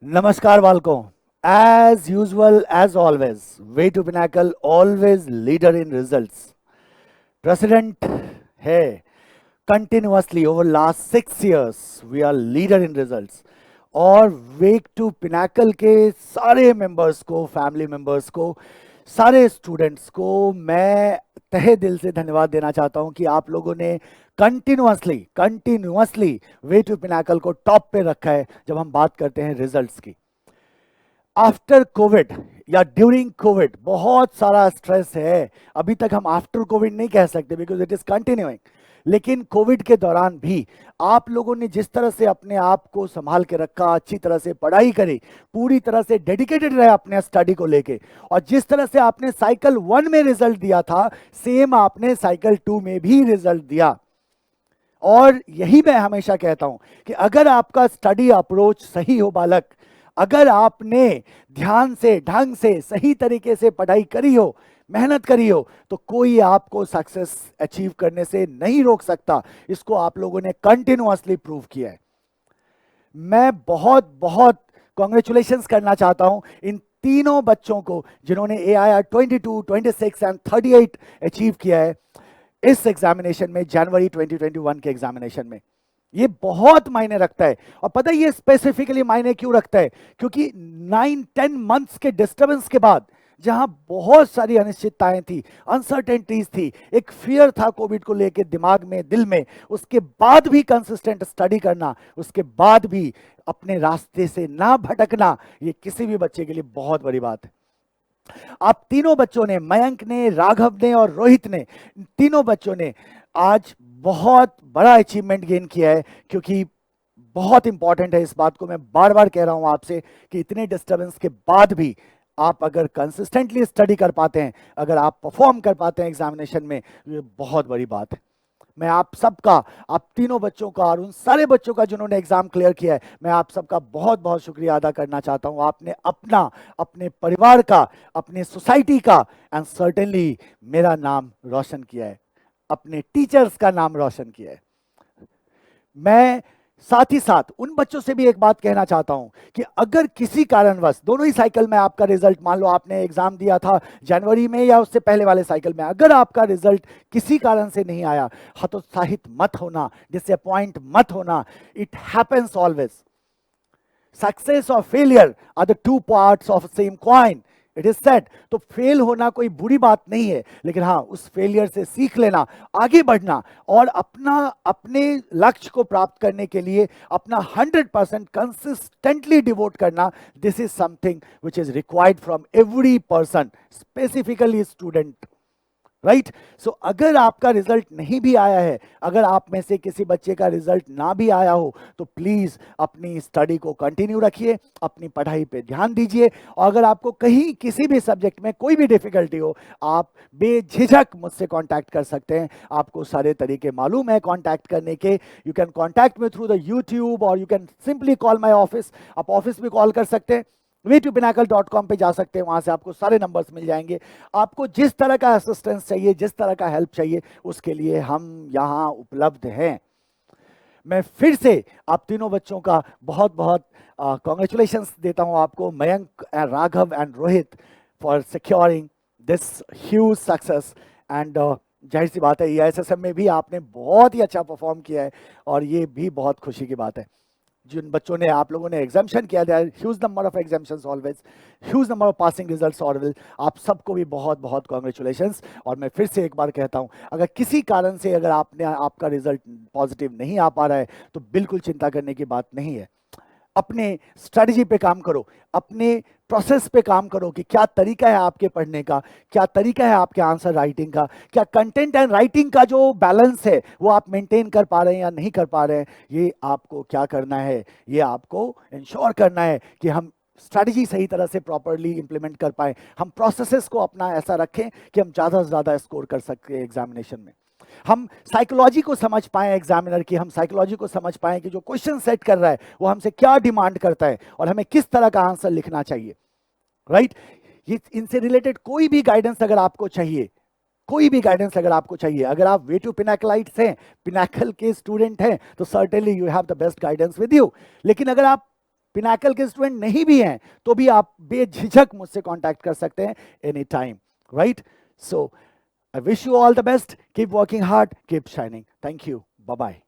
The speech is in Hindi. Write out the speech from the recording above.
नमस्कार बालकों। As usual as always way to pinnacle always leader in results president है continuously over last 6 years we are leader in results. और वे टू पिनाकल के सारे मेंबर्स को, फैमिली मेंबर्स को, सारे स्टूडेंट्स को मैं तहे दिल से धन्यवाद देना चाहता हूं कि आप लोगों ने कंटिन्यूअसली वे टू पिनाकल को टॉप पे रखा है जब हम बात करते हैं रिजल्ट्स की। आफ्टर कोविड या ड्यूरिंग कोविड बहुत सारा स्ट्रेस है। अभी तक हम आफ्टर कोविड नहीं कह सकते बिकॉज इट इज कंटिन्यूइंग, लेकिन कोविड के दौरान भी आप लोगों ने जिस तरह से अपने आप को संभाल के रखा, अच्छी तरह से पढ़ाई करी, पूरी तरह से डेडिकेटेड रहे अपने स्टडी को लेके, और जिस तरह से आपने साइकिल 1 में रिजल्ट दिया था सेम आपने साइकिल 2 में भी रिजल्ट दिया। और यही मैं हमेशा कहता हूं कि अगर आपका स्टडी अप्रोच सही हो बालक, अगर आपने ध्यान से, ढंग से, सही तरीके से पढ़ाई करी हो, मेहनत करी हो, तो कोई आपको सक्सेस अचीव करने से नहीं रोक सकता। इसको आप लोगों ने कंटिन्यूअसली प्रूव किया है। मैं बहुत बहुत कॉन्ग्रेचुलेशंस करना चाहता हूं इन तीनों बच्चों को जिन्होंने AIR 22, 26 एंड 38 अचीव किया है इस एग्जामिनेशन में, जनवरी 2021 के एग्जामिनेशन में। ये बहुत मायने रखता है। और पता है ये स्पेसिफिकली मायने क्यों रखता है? क्योंकि 9-10 मंथ्स के डिस्टर्बेंस के बाद, जहां बहुत सारी अनिश्चितताएं थी, अनसर्टेनिटीज थी, एक फियर था कोविड को लेके दिमाग में, दिल में, उसके बाद भी कंसिस्टेंट स्टडी करना, उसके बाद भी अपने रास्ते से ना भटकना, ये किसी भी बच्चे के लिए बहुत बड़ी बात है। आप तीनों बच्चों ने, मयंक ने, राघव ने और रोहित ने, तीनों बच्चों ने आज बहुत बड़ा अचीवमेंट गेन किया है। क्योंकि बहुत इंपॉर्टेंट है, इस बात को मैं बार बार कह रहा हूं आपसे कि इतने डिस्टर्बेंस के बाद भी आप अगर कंसिस्टेंटली स्टडी कर पाते हैं, अगर आप परफॉर्म कर पाते हैं एग्जामिनेशन में, ये बहुत बड़ी बात है। मैं आप सबका, आप तीनों बच्चों का और उन सारे बच्चों का जिन्होंने एग्जाम क्लियर किया है, मैं आप सबका बहुत बहुत शुक्रिया अदा करना चाहता हूं। आपने अपना, अपने परिवार का, अपने सोसाइटी का एंड सर्टेनली मेरा नाम रोशन किया है, अपने टीचर्स का नाम रोशन किया है। मैं साथ ही साथ उन बच्चों से भी एक बात कहना चाहता हूं कि अगर किसी कारणवश दोनों ही साइकिल में आपका रिजल्ट, मान लो आपने एग्जाम दिया था जनवरी में या उससे पहले वाले साइकिल में, अगर आपका रिजल्ट किसी कारण से नहीं आया, हतोत्साहित मत होना, डिसअपॉइंट मत होना। It happens always. सक्सेस और failure are the two parts of same coin, it is said. तो फेल होना कोई बुरी बात नहीं है, लेकिन हाँ, उस फेलियर से सीख लेना, आगे बढ़ना और अपने लक्ष्य को प्राप्त करने के लिए अपना 100% कंसिस्टेंटली डिवोट करना, this is something which is required from every person, specifically student, right. So अगर आपका रिजल्ट नहीं भी आया है, अगर आप में से किसी बच्चे का रिजल्ट ना भी आया हो, तो प्लीज अपनी स्टडी को कंटिन्यू रखिए, अपनी पढ़ाई पे ध्यान दीजिए। और अगर आपको कहीं किसी भी सब्जेक्ट में कोई भी डिफिकल्टी हो, आप बेझिझक मुझसे कांटेक्ट कर सकते हैं। आपको सारे तरीके मालूम है कांटेक्ट करने के। You can contact me through the YouTube और you can simply call my office. आप ऑफिस में कॉल कर सकते हैं, way2pinnacle.com पे जा सकते हैं, वहां से आपको सारे नंबर्स मिल जाएंगे। आपको जिस तरह का असिस्टेंस चाहिए, जिस तरह का हेल्प चाहिए, उसके लिए हम यहां उपलब्ध हैं। मैं फिर से आप तीनों बच्चों का बहुत बहुत कॉन्ग्रेचुलेशंस देता हूं आपको, Mayank, Raghav and Rohit, for securing this huge success. And जाहिर सी बात है, EISSM में भी आपने बहुत ही अच्छा परफॉर्म किया है और ये भी बहुत खुशी की बात है। जिन बच्चों ने, आप लोगों ने एग्जामिशन किया, there huge number of examinations always, huge number of passing results always. आप सबको भी बहुत बहुत कॉन्ग्रेचुलेशंस। और मैं फिर से एक बार कहता हूं, अगर किसी कारण से अगर आपका रिजल्ट पॉजिटिव नहीं आ पा रहा है, तो बिल्कुल चिंता करने की बात नहीं है। अपने स्ट्रेटजी पे काम करो, अपने प्रोसेस पे काम करो कि क्या तरीका है आपके पढ़ने का, क्या तरीका है आपके आंसर राइटिंग का, क्या कंटेंट एंड राइटिंग का जो बैलेंस है वो आप मेंटेन कर पा रहे हैं या नहीं कर पा रहे हैं। ये आपको क्या करना है, ये आपको इंश्योर करना है कि हम स्ट्रैटेजी सही तरह से प्रॉपरली इंप्लीमेंट कर पाए, हम प्रोसेसेस को अपना ऐसा रखें कि हम ज़्यादा से ज़्यादा स्कोर कर सकें एग्जामिनेशन में। हम साइकोलॉजी को समझ पाए एग्जामिनर की, हम साइकोलॉजी को समझ पाए कि जो क्वेश्चन सेट कर रहा है वो हमसे क्या डिमांड करता है और हमें किस तरह का आंसर लिखना चाहिए, राइट। ये इनसे रिलेटेड कोई भी गाइडेंस अगर आपको चाहिए, कोई भी गाइडेंस अगर आपको चाहिए, अगर आप वे टू पिनाकलाइट्स हैं, पिनाकल के स्टूडेंट हैं, तो certainly you have the best guidance with you. लेकिन अगर आप पिनाकल के स्टूडेंट नहीं भी हैं तो भी आप बेझिझक मुझसे कांटेक्ट कर सकते हैं any time, right? So I wish you all the best, keep working hard, keep shining. Thank you, bye bye.